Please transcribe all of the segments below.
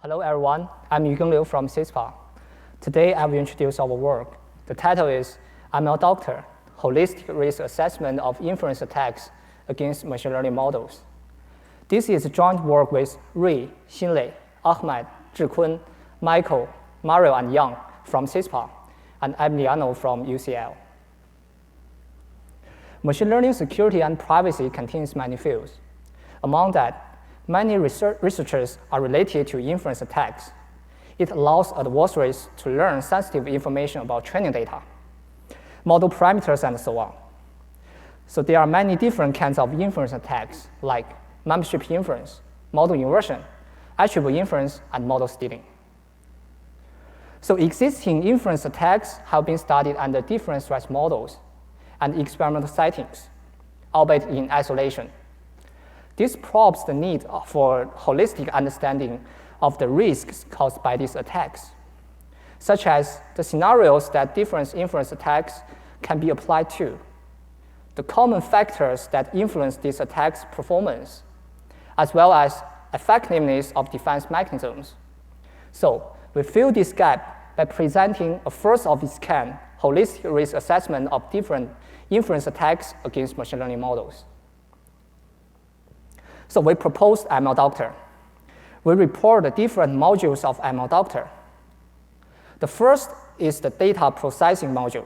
Hello everyone, I'm Yugeng from CISPA. Today I will introduce our work. The title is ML Doctor, Holistic Risk Assessment of Inference Attacks Against Machine Learning Models. This is a joint work with Ray, Xinlei, Ahmed, Zhikun, Michael, Mario, and Zhang from CISPA, and Emiliano from UCL. Machine learning security and privacy contains many fields. Among that, many researchers are related to inference attacks. It allows adversaries to learn sensitive information about training data, model parameters, and so on. So there are many different kinds of inference attacks, like membership inference, model inversion, attribute inference, and model stealing. So existing inference attacks have been studied under different threat models and experimental settings, albeit in isolation. This probes the need for holistic understanding of the risks caused by these attacks, such as the scenarios that different inference attacks can be applied to, the common factors that influence these attacks' performance, as well as effectiveness of defense mechanisms. So we fill this gap by presenting a first-of-its-kind holistic risk assessment of different inference attacks against machine learning models. So we proposed ML Doctor. We report the different modules of ML Doctor. The first is the data processing module.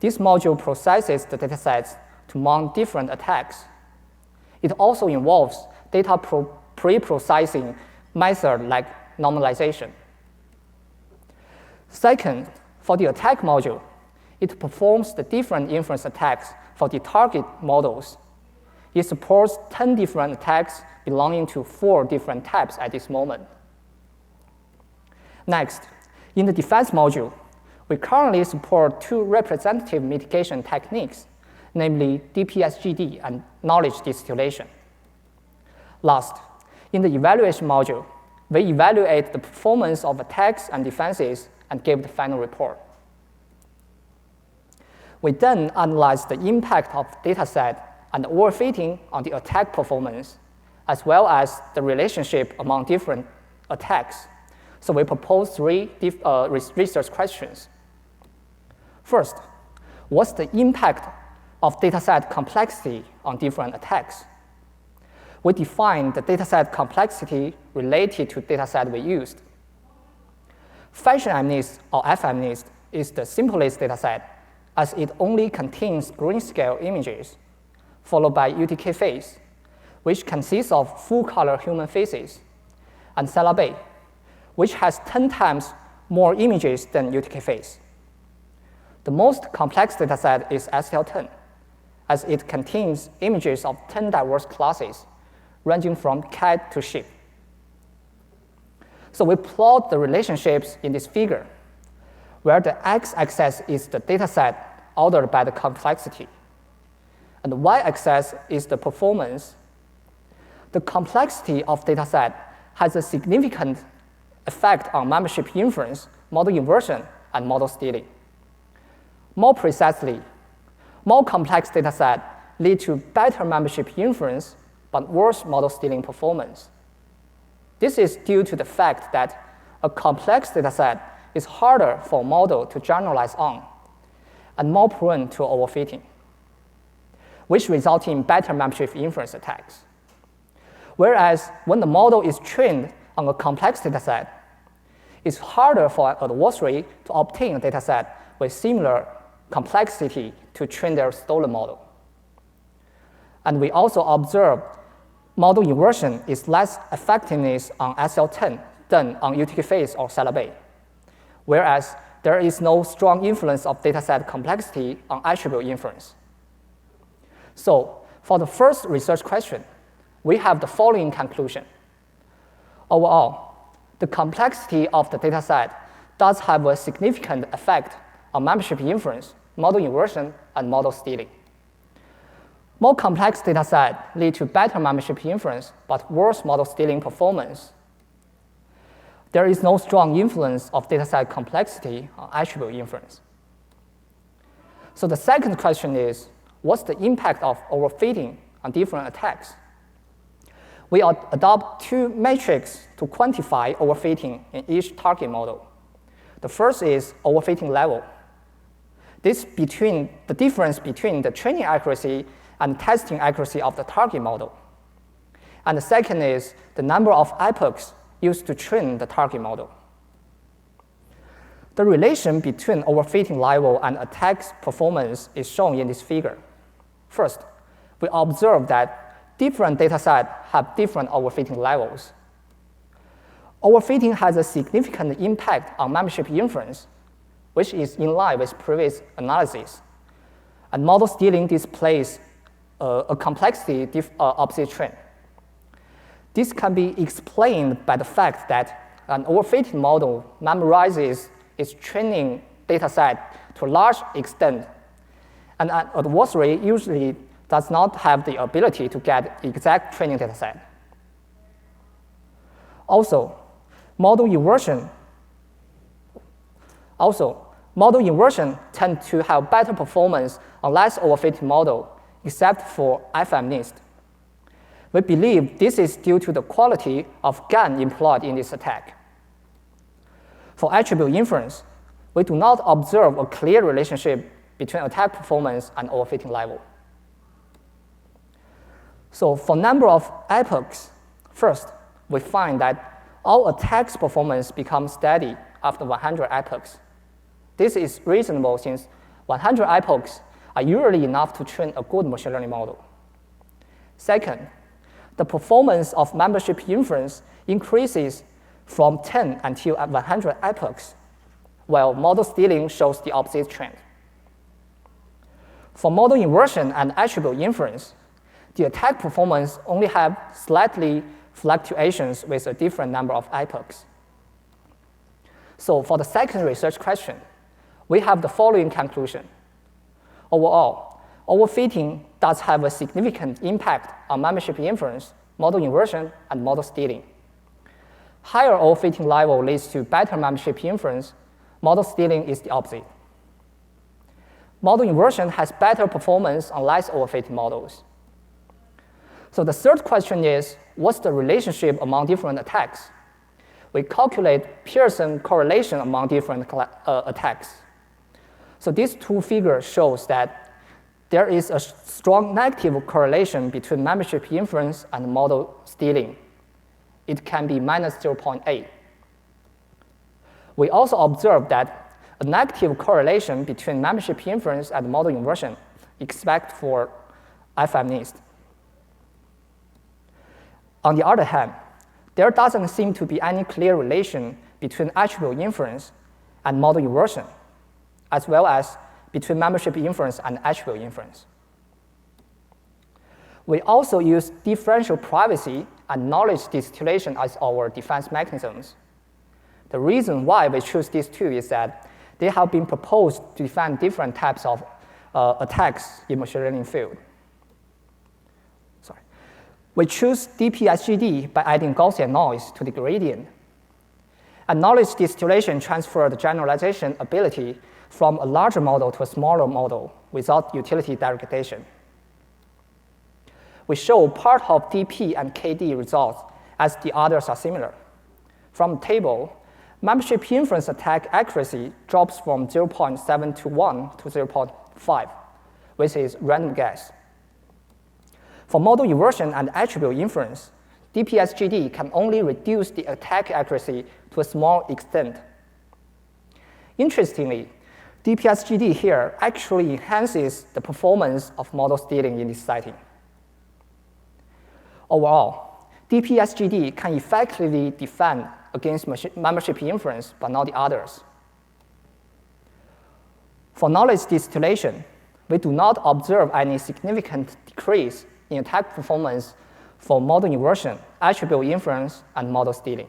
This module processes the datasets to mount different attacks. It also involves data pre-processing method like normalization. Second, for the attack module, it performs the different inference attacks for the target models. It supports 10 different attacks belonging to 4 different types at this moment. Next, in the defense module, we currently support 2 representative mitigation techniques, namely DPSGD and knowledge distillation. Last, in the evaluation module, we evaluate the performance of attacks and defenses and give the final report. We then analyze the impact of dataset and overfitting on the attack performance, as well as the relationship among different attacks. So we propose 3 research questions. First, what's the impact of dataset complexity on different attacks? We define the dataset complexity related to dataset we used. Fashion-MNIST or FMNIST is the simplest dataset, as it only contains grayscale images, followed by UTK face, which consists of full-color human faces, and Salem, which has 10 times more images than UTK face. The most complex dataset is STL10, as it contains images of 10 diverse classes, ranging from cat to sheep. So we plot the relationships in this figure, where the x-axis is the dataset ordered by the complexity, and the y-axis is the performance. The complexity of dataset has a significant effect on membership inference, model inversion, and model stealing. More precisely, more complex dataset lead to better membership inference, but worse model stealing performance. This is due to the fact that a complex dataset is harder for a model to generalize on, and more prone to overfitting, which result in better membership inference attacks. Whereas when the model is trained on a complex dataset, it's harder for an adversary to obtain a dataset with similar complexity to train their stolen model. And we also observe model inversion is less effectiveness on SL10 than on UTK face or Salem, whereas there is no strong influence of dataset complexity on attribute inference. So for the first research question, we have the following conclusion. Overall, the complexity of the dataset does have a significant effect on membership inference, model inversion, and model stealing. More complex dataset lead to better membership inference, but worse model stealing performance. There is no strong influence of dataset complexity on attribute inference. So the second question is, what's the impact of overfitting on different attacks? we adopt two metrics to quantify overfitting in each target model. The first is overfitting level. This the difference between the training accuracy and testing accuracy of the target model. And the second is the number of epochs used to train the target model. The relation between overfitting level and attack performance is shown in this figure. First, we observe that different datasets have different overfitting levels. Overfitting has a significant impact on membership inference, which is in line with previous analysis. And model stealing displays a complexity opposite trend. This can be explained by the fact that an overfitting model memorizes its training dataset to a large extent, and an adversary usually does not have the ability to get exact training dataset. Also, model inversion tend to have better performance on less overfitting model, except for FMNIST. We believe this is due to the quality of GAN employed in this attack. For attribute inference, we do not observe a clear relationship between attack performance and overfitting level. So for number of epochs, first, we find that all attacks performance becomes steady after 100 epochs. This is reasonable since 100 epochs are usually enough to train a good machine learning model. Second, the performance of membership inference increases from 10 until 100 epochs, while model stealing shows the opposite trend. For model inversion and attribute inference, the attack performance only have slightly fluctuations with a different number of epochs. So for the second research question, we have the following conclusion. Overall, overfitting does have a significant impact on membership inference, model inversion, and model stealing. Higher overfitting level leads to better membership inference. Model stealing is the opposite. Model inversion has better performance on less overfitting models. So the third question is, what's the relationship among different attacks? We calculate Pearson correlation among different attacks. So these two figures shows that there is a strong negative correlation between membership inference and model stealing. It can be minus 0.8. We also observe that a negative correlation between membership inference and model inversion, except for FMNIST. On the other hand, there doesn't seem to be any clear relation between attribute inference and model inversion, as well as between membership inference and attribute inference. We also use differential privacy and knowledge distillation as our defense mechanisms. The reason why we choose these two is that they have been proposed to defend different types of attacks in machine learning field. We choose DPSGD by adding Gaussian noise to the gradient. And knowledge distillation transfers the generalization ability from a larger model to a smaller model without utility degradation. We show part of DP and KD results as the others are similar. From the table, membership inference attack accuracy drops from 0.721 to 0.5, which is random guess. For model inversion and attribute inference, DPSGD can only reduce the attack accuracy to a small extent. Interestingly, DPSGD here actually enhances the performance of model stealing in this setting. Overall, DPSGD can effectively defend against membership inference, but not the others. For knowledge distillation, we do not observe any significant decrease in attack performance for model inversion, attribute inference, and model stealing.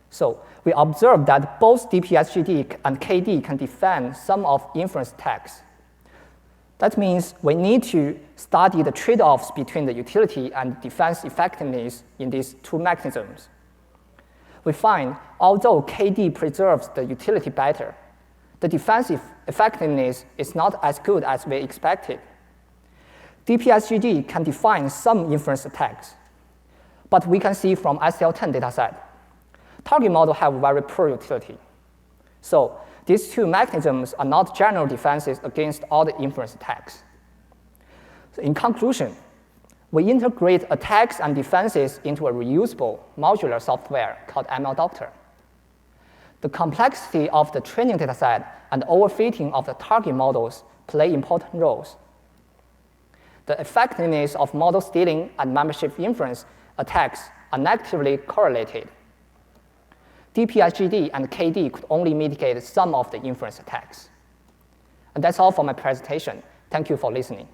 So we observe that both DPSGD and KD can defend some of inference attacks. That means we need to study the trade-offs between the utility and defense effectiveness in these two mechanisms. We find, although KD preserves the utility better, the defensive effectiveness is not as good as we expected. DPSGD can define some inference attacks, But we can see from SL10 dataset, target model have very poor utility. So these two mechanisms are not general defenses against all the inference attacks. So in conclusion, we integrate attacks and defenses into a reusable modular software called ML Doctor. The complexity of the training dataset and overfitting of the target models play important roles. The effectiveness of model stealing and membership inference attacks are negatively correlated. DPSGD and KD could only mitigate some of the inference attacks. And that's all for my presentation. Thank you for listening.